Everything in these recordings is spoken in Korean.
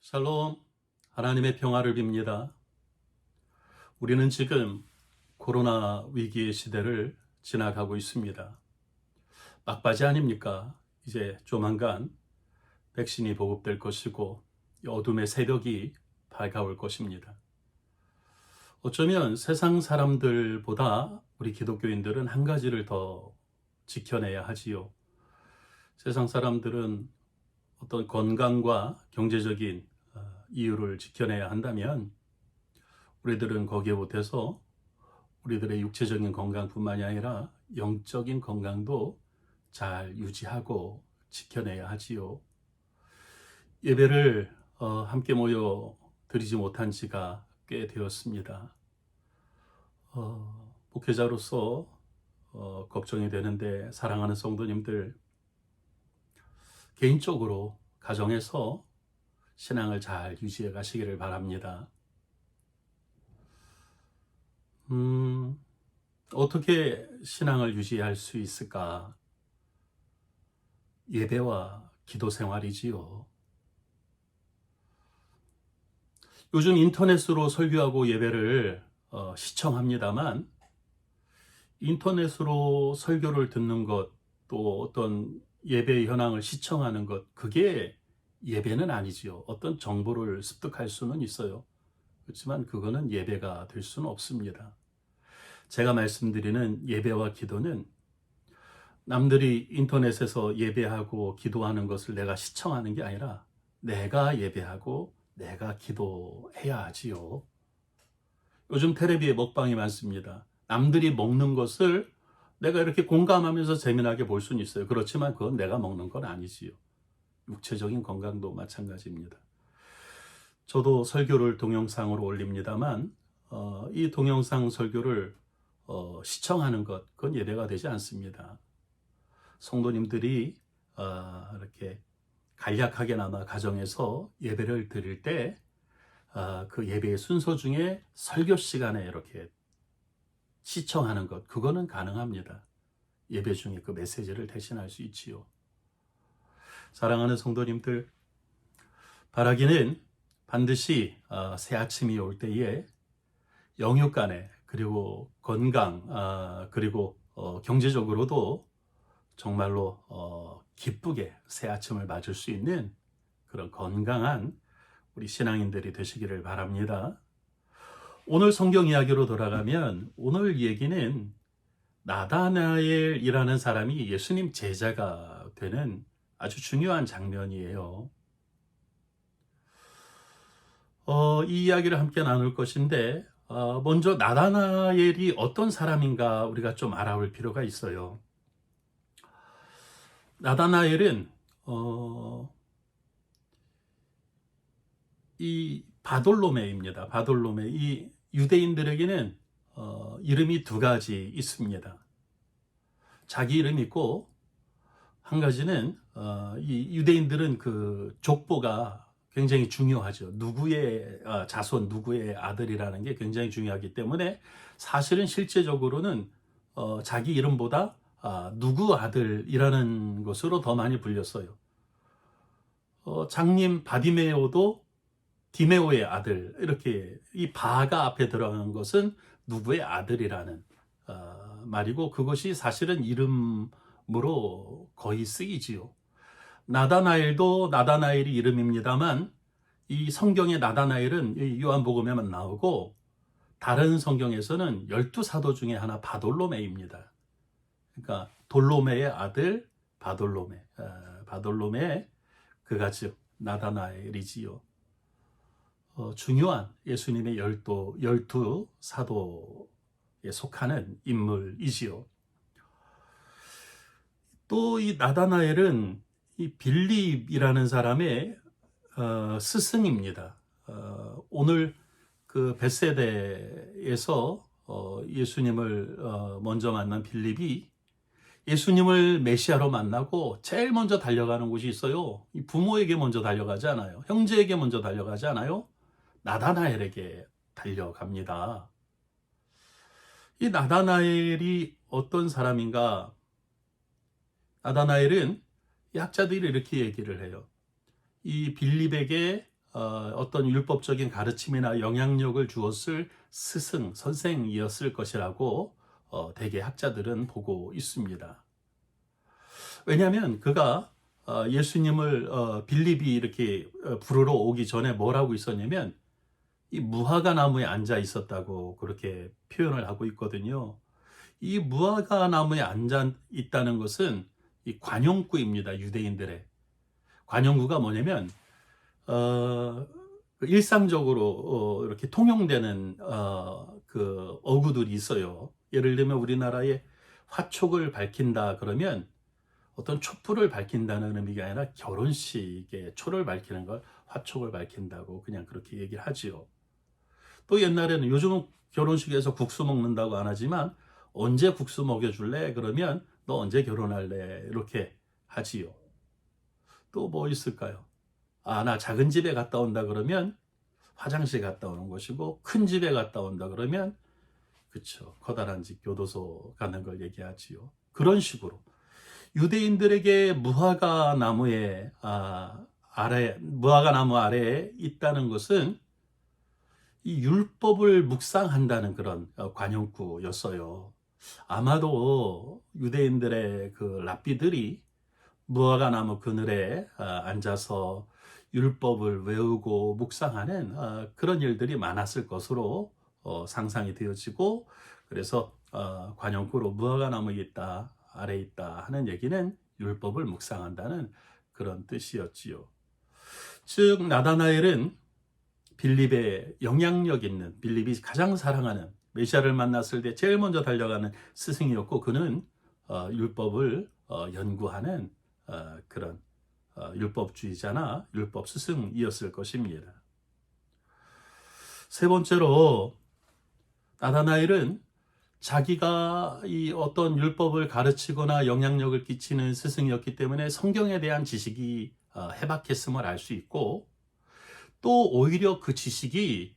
샬롬, 하나님의 평화를 빕니다. 우리는 지금 코로나 위기의 시대를 지나가고 있습니다. 막바지 아닙니까? 이제 조만간 백신이 보급될 것이고 어둠의 새벽이 밝아올 것입니다. 어쩌면 세상 사람들보다 우리 기독교인들은 한 가지를 더 지켜내야 하지요. 세상 사람들은 어떤 건강과 경제적인 이유를 지켜내야 한다면 우리들은 거기에 못해서 우리들의 육체적인 건강뿐만이 아니라 영적인 건강도 잘 유지하고 지켜내야 하지요. 예배를 함께 모여 드리지 못한 지가 꽤 되었습니다. 목회자로서 걱정이 되는데 사랑하는 성도님들, 개인적으로 가정에서 신앙을 잘 유지해 가시기를 바랍니다. 어떻게 신앙을 유지할 수 있을까? 예배와 기도 생활이지요. 요즘 인터넷으로 설교하고 예배를 시청합니다만, 인터넷으로 설교를 듣는 것, 또 어떤 예배 현황을 시청하는 것, 그게 예배는 아니지요. 어떤 정보를 습득할 수는 있어요. 그렇지만 그거는 예배가 될 수는 없습니다. 제가 말씀드리는 예배와 기도는 남들이 인터넷에서 예배하고 기도하는 것을 내가 시청하는 게 아니라 내가 예배하고 내가 기도해야 하지요. 요즘 텔레비에 먹방이 많습니다. 남들이 먹는 것을 내가 이렇게 공감하면서 재미나게 볼 수는 있어요. 그렇지만 그건 내가 먹는 건 아니지요. 육체적인 건강도 마찬가지입니다. 저도 설교를 동영상으로 올립니다만 이 동영상 설교를 시청하는 것, 그건 예배가 되지 않습니다. 성도님들이 이렇게 간략하게나마 가정에서 예배를 드릴 때 그 예배의 순서 중에 설교 시간에 이렇게 시청하는 것, 그거는 가능합니다. 예배 중에 그 메시지를 대신할 수 있지요. 사랑하는 성도님들, 바라기는 반드시 새 아침이 올 때에 영육 간에, 그리고 건강, 그리고 경제적으로도 정말로 기쁘게 새 아침을 맞을 수 있는 그런 건강한 우리 신앙인들이 되시기를 바랍니다. 오늘 성경 이야기로 돌아가면 오늘 얘기는 나다나엘이라는 사람이 예수님 제자가 되는 아주 중요한 장면이에요. 이 이야기를 함께 나눌 것인데 먼저 나다나엘이 어떤 사람인가 우리가 좀 알아볼 필요가 있어요. 나다나엘은 이 바돌로메입니다. 바돌로메. 이 유대인들에게는 이름이 두 가지 있습니다. 자기 이름이 있고 한 가지는 이 유대인들은 그 족보가 굉장히 중요하죠. 누구의 자손, 누구의 아들이라는 게 굉장히 중요하기 때문에 사실은 실제적으로는 자기 이름보다 누구 아들이라는 것으로 더 많이 불렸어요. 장님 바디메오도 디메오의 아들, 이렇게 이 바가 앞에 들어간 것은 누구의 아들이라는 말이고, 그것이 사실은 이름으로 거의 쓰이지요. 나다나엘도 나다나엘이 이름입니다만 이 성경의 나다나엘은 요한복음에만 나오고 다른 성경에서는 12사도 중에 하나 바돌로메입니다. 그러니까 돌로메의 아들 바돌로메, 바돌로메의 그가 즉 나다나엘이지요. 중요한 예수님의 12 사도에 속하는 인물이지요. 또 이 나다나엘은 이 빌립이라는 사람의 스승입니다. 오늘 그 벳세대에서 예수님을 먼저 만난 빌립이 예수님을 메시아로 만나고 제일 먼저 달려가는 곳이 있어요. 부모에게 먼저 달려가지 않아요. 형제에게 먼저 달려가지 않아요. 나다나엘에게 달려갑니다. 이 나다나엘이 어떤 사람인가? 나다나엘은 학자들이 이렇게 얘기를 해요. 이 빌립에게 어떤 율법적인 가르침이나 영향력을 주었을 스승, 선생이었을 것이라고 대개 학자들은 보고 있습니다. 왜냐하면 그가 예수님을 빌립이 이렇게 부르러 오기 전에 뭐라고 있었냐면 이 무화과 나무에 앉아 있었다고 그렇게 표현을 하고 있거든요. 이 무화과 나무에 앉아 있다는 것은 이 관용구입니다. 유대인들의 관용구가 뭐냐면 일상적으로 이렇게 통용되는 그 어구들이 있어요. 예를 들면 우리나라에 화촉을 밝힌다 그러면 어떤 촛불을 밝힌다는 의미가 아니라 결혼식에 초를 밝히는 걸 화촉을 밝힌다고 그냥 그렇게 얘기를 하지요. 또 옛날에는 요즘은 결혼식에서 국수 먹는다고 안 하지만 언제 국수 먹여줄래? 그러면 너 언제 결혼할래? 이렇게 하지요. 또 뭐 있을까요? 나 작은 집에 갔다 온다 그러면 화장실 갔다 오는 것이고 큰 집에 갔다 온다 그러면 그쵸 커다란 집 교도소 가는 걸 얘기하지요. 그런 식으로 유대인들에게 무화과 나무 아래에 있다는 것은 이 율법을 묵상한다는 그런 관용구였어요. 아마도 유대인들의 그 랍비들이 무화과 나무 그늘에 앉아서 율법을 외우고 묵상하는 그런 일들이 많았을 것으로 상상이 되어지고, 그래서 관용구로 무화과 나무에 있다, 아래에 있다 하는 얘기는 율법을 묵상한다는 그런 뜻이었지요. 즉 나다나엘은 빌립의 영향력 있는, 빌립이 가장 사랑하는 메시아를 만났을 때 제일 먼저 달려가는 스승이었고, 그는 율법을 연구하는 그런 율법주의자나 율법 스승이었을 것입니다. 세 번째로 나다나엘은 자기가 이 어떤 율법을 가르치거나 영향력을 끼치는 스승이었기 때문에 성경에 대한 지식이 해박했음을 알 수 있고, 또 오히려 그 지식이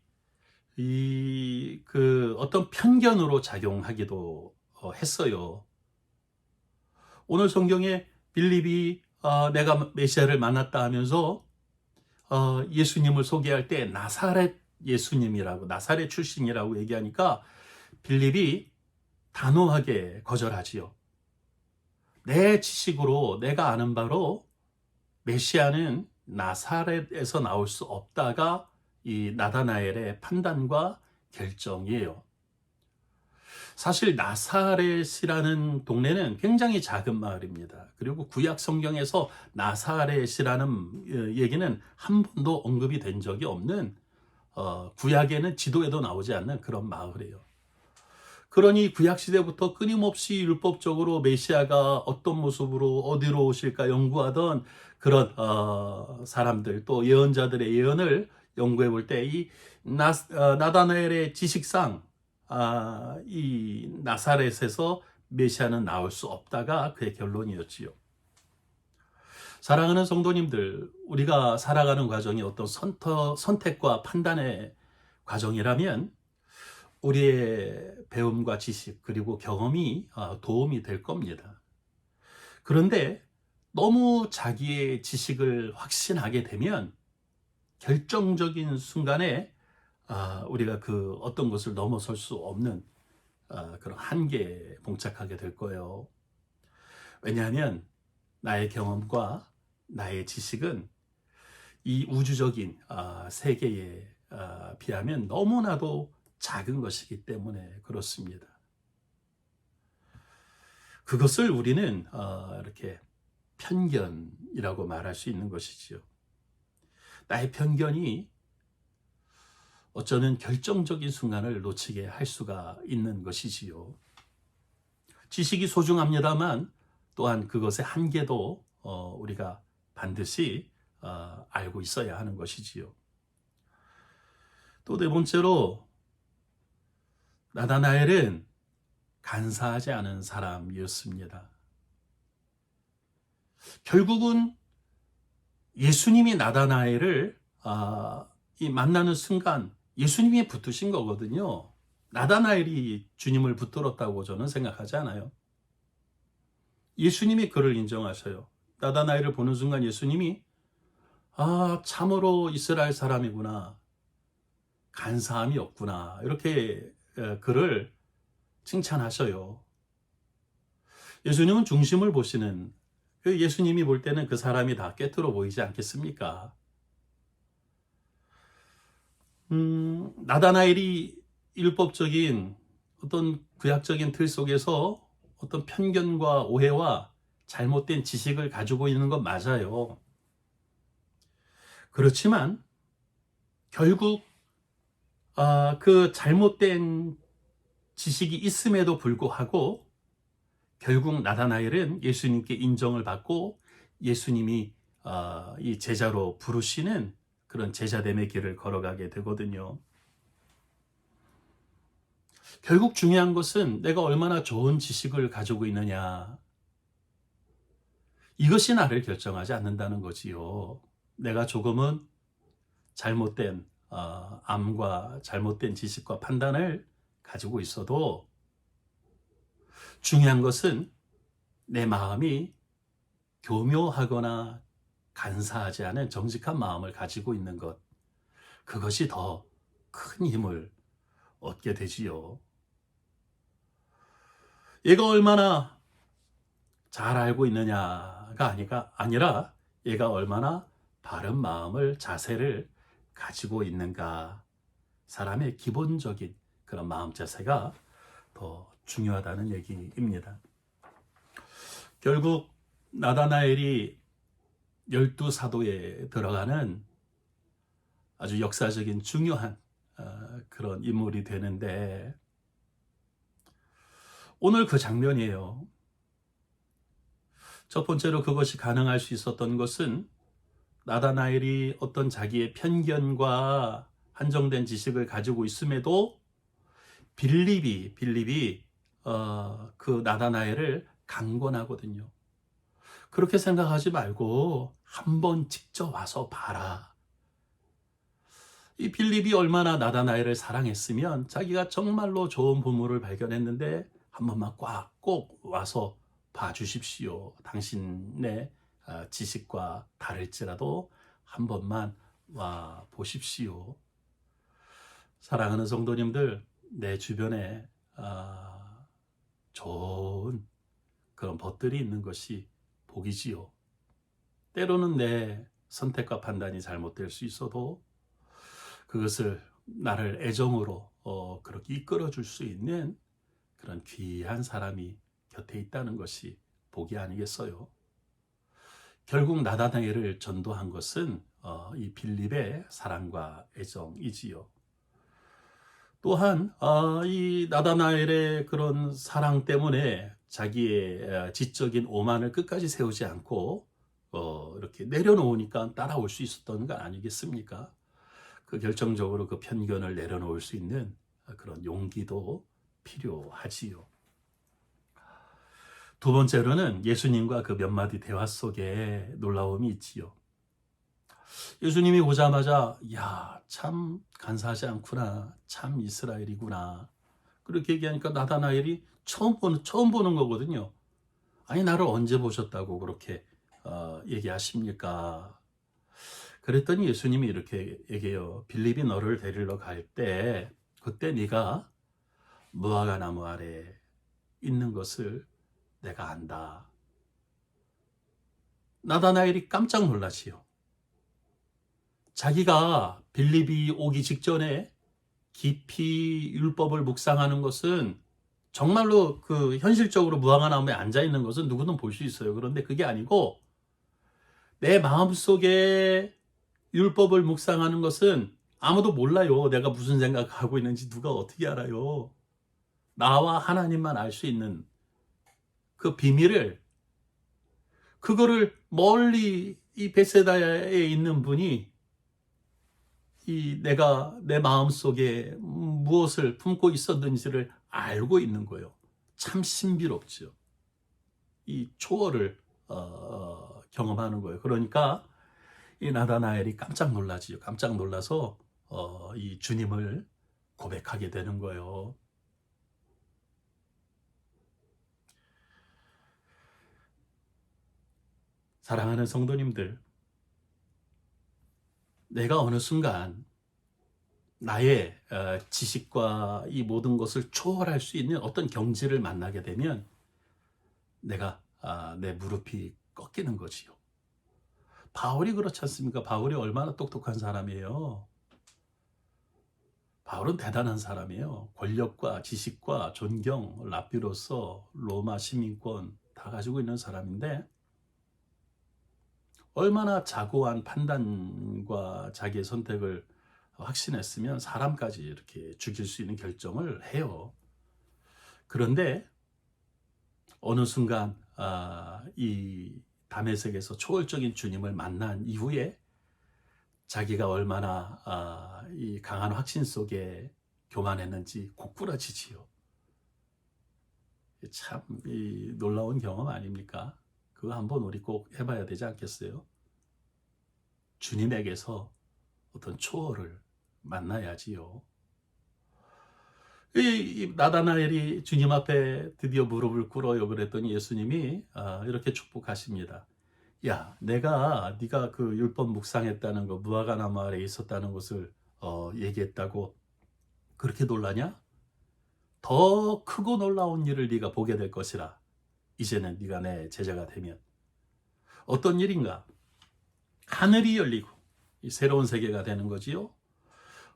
그 어떤 편견으로 작용하기도 했어요. 오늘 성경에 빌립이 내가 메시아를 만났다 하면서 예수님을 소개할 때 나사렛 예수님이라고, 나사렛 출신이라고 얘기하니까 빌립이 단호하게 거절하지요. 내 지식으로 내가 아는 바로 메시아는 나사렛에서 나올 수 없다가 이 나다나엘의 판단과 결정이에요. 사실 나사렛이라는 동네는 굉장히 작은 마을입니다. 그리고 구약 성경에서 나사렛이라는 얘기는 한 번도 언급이 된 적이 없는, 구약에는 지도에도 나오지 않는 그런 마을이에요. 그러니 구약시대부터 끊임없이 율법적으로 메시아가 어떤 모습으로 어디로 오실까 연구하던 그런 사람들, 또 예언자들의 예언을 연구해 볼 때 이 나다나엘의 지식상 이 나사렛에서 메시아는 나올 수 없다가 그의 결론이었지요. 사랑하는 성도님들, 우리가 살아가는 과정이 어떤 선택과 판단의 과정이라면 우리의 배움과 지식 그리고 경험이 도움이 될 겁니다. 그런데 너무 자기의 지식을 확신하게 되면 결정적인 순간에 우리가 그 어떤 것을 넘어설 수 없는 그런 한계에 봉착하게 될 거예요. 왜냐하면 나의 경험과 나의 지식은 이 우주적인 세계에 비하면 너무나도 작은 것이기 때문에 그렇습니다. 그것을 우리는 이렇게 편견이라고 말할 수 있는 것이지요. 나의 편견이 어쩌면 결정적인 순간을 놓치게 할 수가 있는 것이지요. 지식이 소중합니다만 또한 그것의 한계도 우리가 반드시 알고 있어야 하는 것이지요. 또 네 번째로 나다나엘은 간사하지 않은 사람이었습니다. 결국은 예수님이 나다나엘을 만나는 순간 예수님이 붙으신 거거든요. 나다나엘이 주님을 붙들었다고 저는 생각하지 않아요. 예수님이 그를 인정하셔요. 나다나엘을 보는 순간 예수님이 아, 참으로 이스라엘 사람이구나. 간사함이 없구나. 이렇게 그를 칭찬하셔요. 예수님은 중심을 보시는, 예수님이 볼 때는 그 사람이 다 꿰뚫어 보이지 않겠습니까? 나다나엘이 율법적인 어떤 구약적인 틀 속에서 어떤 편견과 오해와 잘못된 지식을 가지고 있는 건 맞아요. 그렇지만 결국 그 잘못된 지식이 있음에도 불구하고 결국 나다나엘은 예수님께 인정을 받고 예수님이 이 제자로 부르시는 그런 제자됨의 길을 걸어가게 되거든요. 결국 중요한 것은 내가 얼마나 좋은 지식을 가지고 있느냐. 이것이 나를 결정하지 않는다는 거지요. 내가 조금은 잘못된 암과 잘못된 지식과 판단을 가지고 있어도 중요한 것은 내 마음이 교묘하거나 간사하지 않은 정직한 마음을 가지고 있는 것. 그것이 더 큰 힘을 얻게 되지요. 얘가 얼마나 잘 알고 있느냐가 아니라 얘가 얼마나 바른 마음을, 자세를 가지고 있는가. 사람의 기본적인 그런 마음 자세가 더 중요하다는 얘기입니다. 결국 나다나엘이 12사도에 들어가는 아주 역사적인 중요한 그런 인물이 되는데, 오늘 그 장면이에요. 첫 번째로 그것이 가능할 수 있었던 것은 나다나엘이 어떤 자기의 편견과 한정된 지식을 가지고 있음에도 빌립이 그 나다나엘을 강권하거든요. 그렇게 생각하지 말고 한번 직접 와서 봐라. 이 빌립이 얼마나 나다나엘을 사랑했으면 자기가 정말로 좋은 보물을 발견했는데 한 번만 꼭 와서 봐주십시오. 당신의 지식과 다를지라도 한 번만 와 보십시오. 사랑하는 성도님들, 내 주변에 좋은 그런 벗들이 있는 것이 복이지요. 때로는 내 선택과 판단이 잘못될 수 있어도 그것을 나를 애정으로 그렇게 이끌어 줄 수 있는 그런 귀한 사람이 곁에 있다는 것이 복이 아니겠어요? 결국 나다나엘을 전도한 것은 이 빌립의 사랑과 애정이지요. 또한 이 나다나엘의 그런 사랑 때문에 자기의 지적인 오만을 끝까지 세우지 않고 이렇게 내려놓으니까 따라올 수 있었던 거 아니겠습니까? 그 결정적으로 그 편견을 내려놓을 수 있는 그런 용기도 필요하지요. 두 번째로는 예수님과 그 몇 마디 대화 속에 놀라움이 있지요. 예수님이 오자마자 야, 참 간사하지 않구나. 참 이스라엘이구나. 그렇게 얘기하니까 나다나엘이 처음 보는 거거든요. 아니, 나를 언제 보셨다고 그렇게 얘기하십니까? 그랬더니 예수님이 이렇게 얘기해요. 빌립이 너를 데리러 갈 때 그때 네가 무화과 나무 아래 있는 것을 내가 안다. 나다나엘이 깜짝 놀라지요. 자기가 빌립이 오기 직전에 깊이 율법을 묵상하는 것은 정말로 그 현실적으로 무화과 나무에 앉아 있는 것은 누구든 볼 수 있어요. 그런데 그게 아니고 내 마음속에 율법을 묵상하는 것은 아무도 몰라요. 내가 무슨 생각하고 있는지 누가 어떻게 알아요. 나와 하나님만 알 수 있는 그 비밀을, 그거를 멀리 이 베세다에 있는 분이 내가 내 마음속에 무엇을 품고 있었는지를 알고 있는 거예요. 참 신비롭죠. 이 초월을 경험하는 거예요. 그러니까 이 나다나엘이 깜짝 놀라지요. 깜짝 놀라서 이 주님을 고백하게 되는 거예요. 사랑하는 성도님들, 내가 어느 순간 나의 지식과 이 모든 것을 초월할 수 있는 어떤 경지를 만나게 되면 내가 내 무릎이 꺾이는 거지요. 바울이 그렇지 않습니까? 바울이 얼마나 똑똑한 사람이에요. 바울은 대단한 사람이에요. 권력과 지식과 존경, 랍비로서 로마 시민권 다 가지고 있는 사람인데 얼마나 자고한 판단과 자기의 선택을 확신했으면 사람까지 이렇게 죽일 수 있는 결정을 해요. 그런데 어느 순간 이 다메섹에서 초월적인 주님을 만난 이후에 자기가 얼마나 이 강한 확신 속에 교만했는지 고꾸라지지요. 참 이 놀라운 경험 아닙니까? 그거 한번 우리 꼭 해봐야 되지 않겠어요? 주님에게서 어떤 초월을 만나야지요. 이 나다나엘이 주님 앞에 드디어 무릎을 꿇어요. 그랬더니 예수님이 이렇게 축복하십니다. 야, 네가 그 율법 묵상했다는 거, 무화과나무 아래에 있었다는 것을 얘기했다고 그렇게 놀라냐? 더 크고 놀라운 일을 네가 보게 될 것이라. 이제는 네가 내 제자가 되면. 어떤 일인가? 하늘이 열리고 이 새로운 세계가 되는 거지요.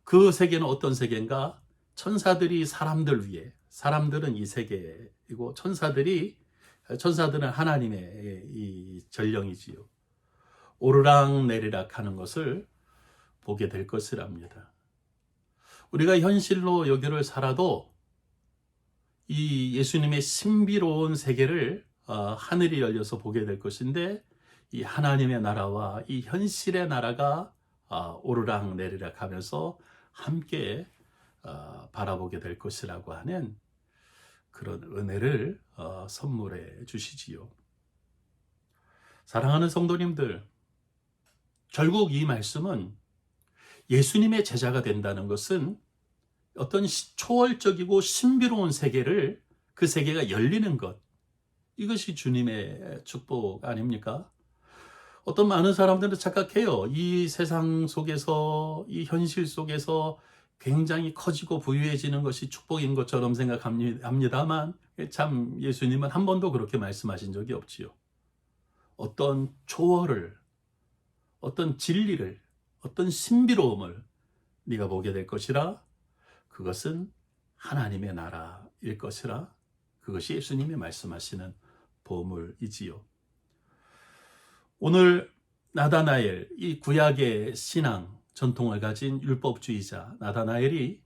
그 세계는 어떤 세계인가? 천사들이 사람들 위해, 사람들은 이 세계이고 천사들은 하나님의 이 전령이지요. 오르락 내리락 하는 것을 보게 될 것이랍니다. 우리가 현실로 여기를 살아도 이 예수님의 신비로운 세계를 하늘이 열려서 보게 될 것인데 이 하나님의 나라와 이 현실의 나라가 오르락 내리락 하면서 함께 바라보게 될 것이라고 하는 그런 은혜를 선물해 주시지요. 사랑하는 성도님들, 결국 이 말씀은 예수님의 제자가 된다는 것은 어떤 초월적이고 신비로운 세계를 그 세계가 열리는 것, 이것이 주님의 축복 아닙니까? 어떤 많은 사람들은 착각해요. 이 세상 속에서, 이 현실 속에서 굉장히 커지고 부유해지는 것이 축복인 것처럼 생각합니다만 참 예수님은 한 번도 그렇게 말씀하신 적이 없지요. 어떤 초월을, 어떤 진리를, 어떤 신비로움을 네가 보게 될 것이라, 그것은 하나님의 나라일 것이라, 그것이 예수님이 말씀하시는 보물이지요. 오늘 나다나엘, 이 구약의 신앙 전통을 가진 율법주의자 나다나엘이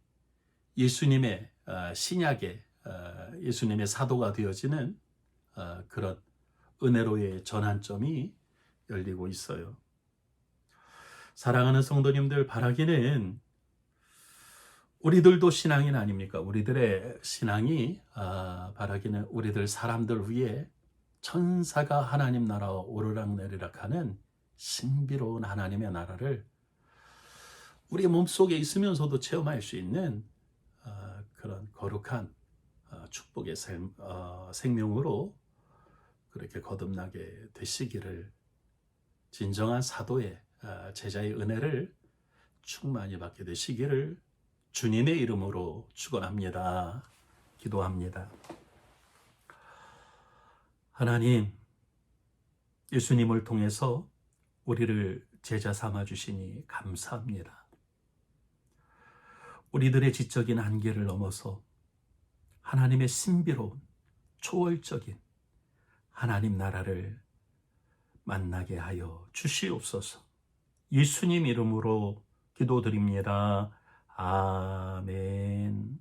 예수님의 신약의 예수님의 사도가 되어지는 그런 은혜로의 전환점이 열리고 있어요. 사랑하는 성도님들, 바라기는 우리들도 신앙인 아닙니까? 우리들의 신앙이 바라기는 우리들 사람들 위해 천사가 하나님 나라와 오르락내리락 하는 신비로운 하나님의 나라를 우리 몸속에 있으면서도 체험할 수 있는 그런 거룩한 축복의 생명으로 그렇게 거듭나게 되시기를, 진정한 사도의 제자의 은혜를 충만히 받게 되시기를 주님의 이름으로 축원합니다. 기도합니다. 하나님, 예수님을 통해서 우리를 제자 삼아 주시니 감사합니다. 우리들의 지적인 한계를 넘어서 하나님의 신비로운 초월적인 하나님 나라를 만나게 하여 주시옵소서. 예수님 이름으로 기도드립니다. 아멘.